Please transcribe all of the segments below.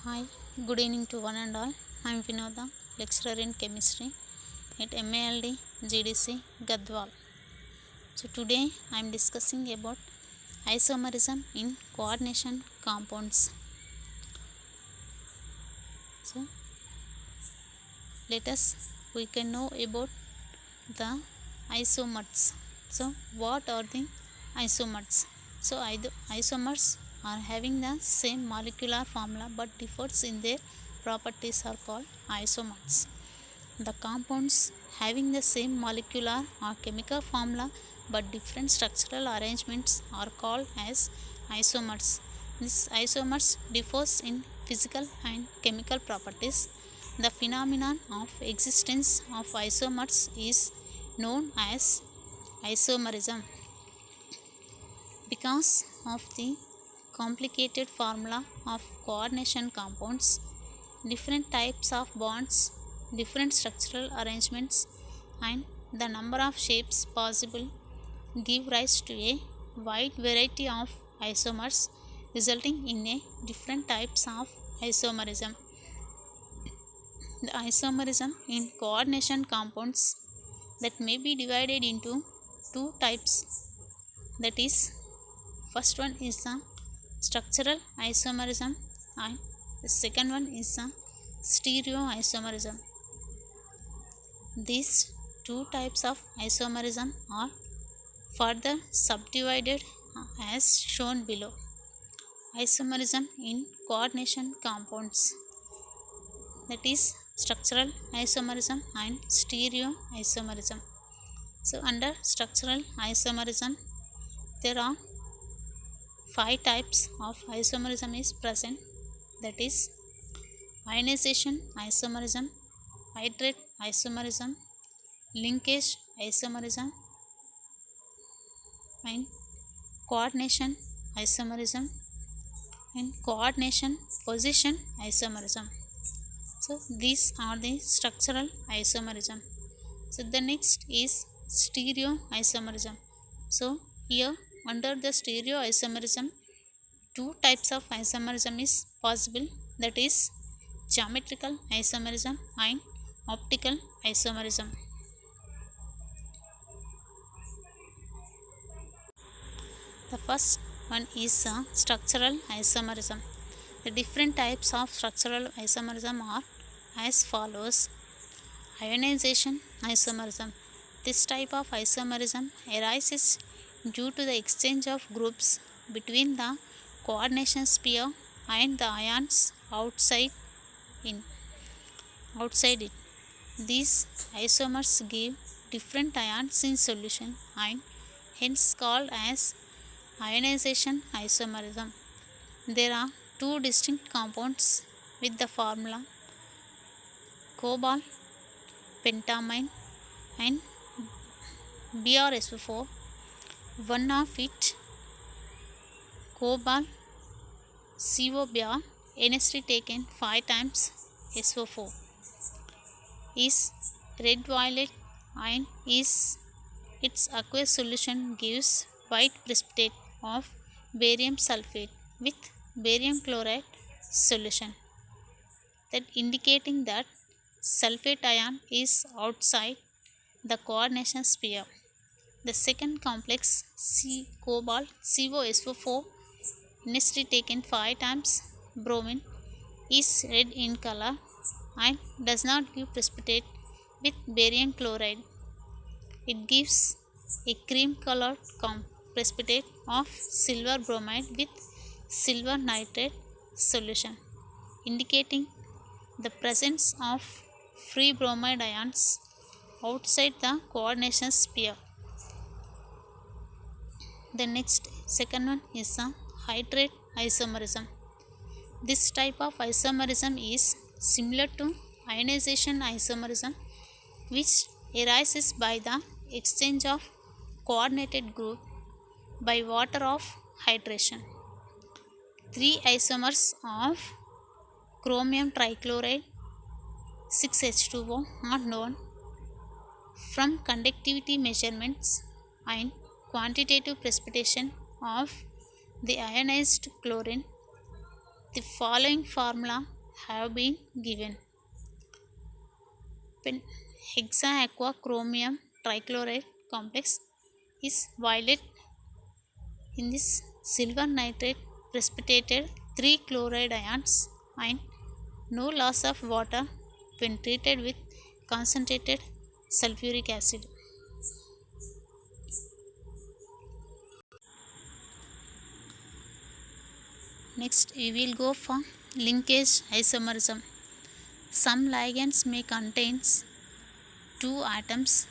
Hi, good evening to one and all. I am Vinoda, lecturer in chemistry at MALD GDC Gadwal. So today I am discussing about isomerism in coordination compounds. So let us we can know about the isomers. So what are the isomers? So isomers are having the same molecular formula but differs in their properties are called isomers. The compounds having the same molecular or chemical formula but different structural arrangements are called as isomers. These isomers differs in physical and chemical properties. The phenomenon of existence of isomers is known as isomerism. Because of the complicated formula of coordination compounds, different types of bonds, different structural arrangements, and the number of shapes possible give rise to a wide variety of isomers, resulting in a different types of isomerism. The isomerism in coordination compounds that may be divided into two types, that is, first one is the structural isomerism and the second one is the stereoisomerism. These two types of isomerism are further subdivided as shown below. Isomerism in coordination compounds, that is structural isomerism and stereoisomerism. So under structural isomerism there are five types of isomerism is present, that is ionization isomerism, hydrate isomerism, linkage isomerism, and coordination isomerism, and coordination position isomerism. So these are the structural isomerism. So the next is stereoisomerism. So here under the stereoisomerism, two types of isomerism is possible, that is geometrical isomerism and optical isomerism. The first one is structural isomerism. The different types of structural isomerism are as follows. Ionization isomerism. This type of isomerism arises due to the exchange of groups between the coordination sphere and the ions outside it. These isomers give different ions in solution and hence called as ionization isomerism. There are two distinct compounds with the formula cobalt pentamine and BrSO4. One of it, cobalt COBr NH3 taken 5 times SO4, is red violet and its aqueous solution gives white precipitate of barium sulfate with barium chloride solution, that indicating that sulfate ion is outside the coordination sphere. The second complex cobalt COSO4 NH3 taken 5 times bromine is red in color and does not give precipitate with barium chloride. It gives a cream colored precipitate of silver bromide with silver nitrate solution, indicating the presence of free bromide ions outside the coordination sphere. The next second one is the hydrate isomerism. This type of isomerism is similar to ionization isomerism, which arises by the exchange of coordinated group by water of hydration. Three isomers of chromium trichloride 6H2O are known from conductivity measurements and quantitative precipitation of the ionized chlorine. The following formula have been given. Hexaquachromium trichloride complex is violet. In this, silver nitrate precipitated 3 chloride ions and no loss of water when treated with concentrated sulfuric acid. Next, we will go for linkage isomerism. Some ligands may contain two atoms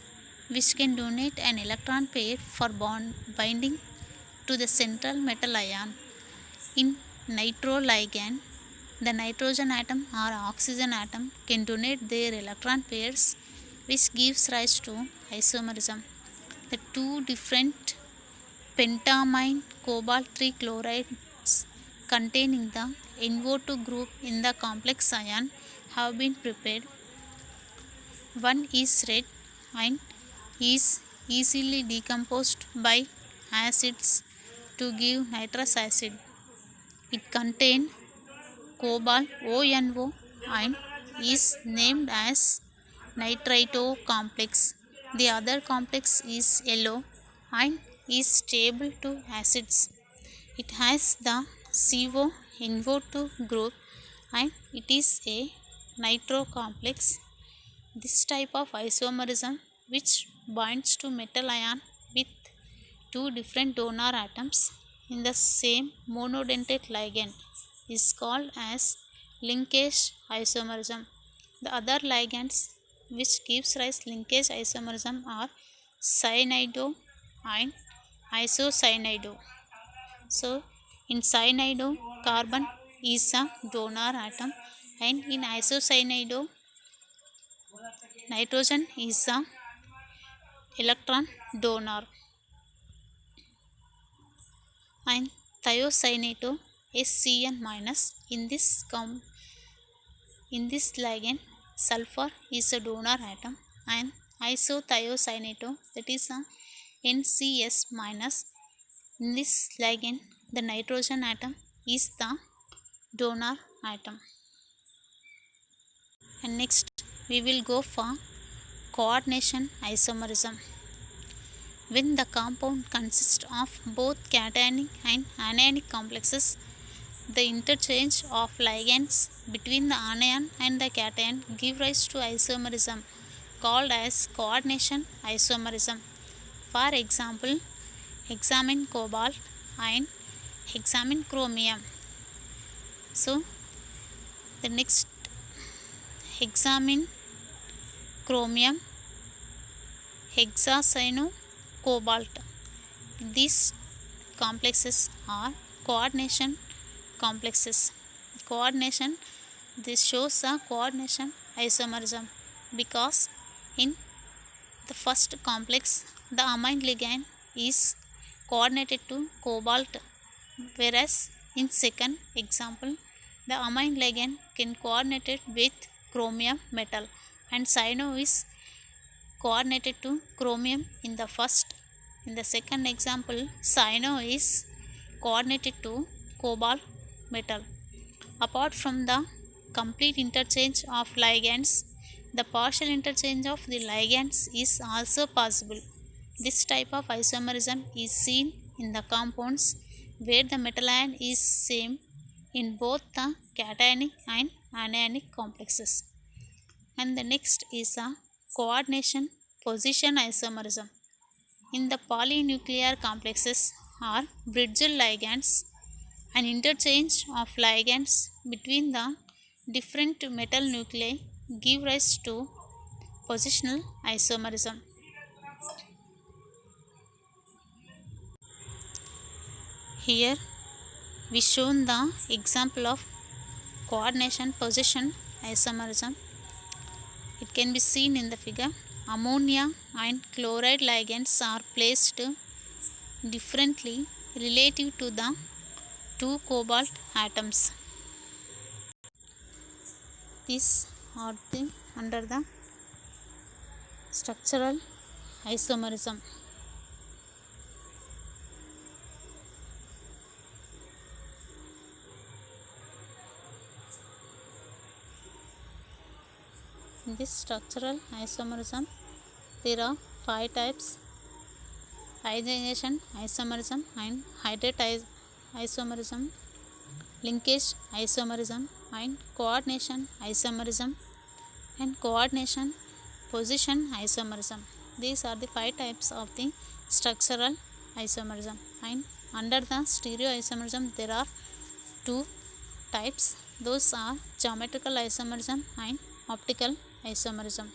which can donate an electron pair for binding to the central metal ion. In nitroligand, the nitrogen atom or oxygen atom can donate their electron pairs, which gives rise to isomerism. The two different pentamine cobalt 3 chlorides containing the NO2 group in the complex ion have been prepared. One is red and is easily decomposed by acids to give nitrous acid. It contains cobalt ONO and is named as nitrito complex. The other complex is yellow and is stable to acids. It has the CONO2 group and it is a nitro complex. This type of isomerism, which binds to metal ion with two different donor atoms in the same monodentate ligand, is called as linkage isomerism. The other ligands which gives rise linkage isomerism are cyanido and isocianido. So, in cyanido, carbon is a donor atom, and in isocianido, nitrogen is a electron donor. And thiocyanate SCN minus. In this ligand, sulfur is a donor atom, and isothiocyanate, that is a NCS minus. In this ligand, the nitrogen atom is the donor atom. And next, we will go for coordination isomerism. When the compound consists of both cationic and anionic complexes, the interchange of ligands between the anion and the cation give rise to isomerism called as coordination isomerism. For example, hexamine cobalt and hexamine chromium. So, the next, hexamine chromium, hexacyano cobalt. These complexes are coordination complexes. This shows a coordination isomerism because in the first complex, the amine ligand is coordinated to cobalt, whereas in second example, the amine ligand can coordinate it with chromium metal, and cyano is coordinated to chromium in the first. In the second example, cyano is coordinated to cobalt metal. Apart from the complete interchange of ligands, the partial interchange of the ligands is also possible. This type of isomerism is seen in the compounds where the metal ion is same in both the cationic and anionic complexes. And the next is a coordination position isomerism. In the polynuclear complexes or bridgel ligands, an interchange of ligands between the different metal nuclei give rise to positional isomerism. Here we shown the example of coordination position isomerism. It can be seen in the figure. Ammonia and chloride ligands are placed differently relative to the two cobalt atoms. These are under the structural isomerism. In this structural isomerism, there are 5 types: ionization isomerism and hydrate isomerism, linkage isomerism and coordination isomerism, and coordination position isomerism. These are the 5 types of the structural isomerism. And under the stereoisomerism there are 2 types. Those are geometrical isomerism and optical isomerism.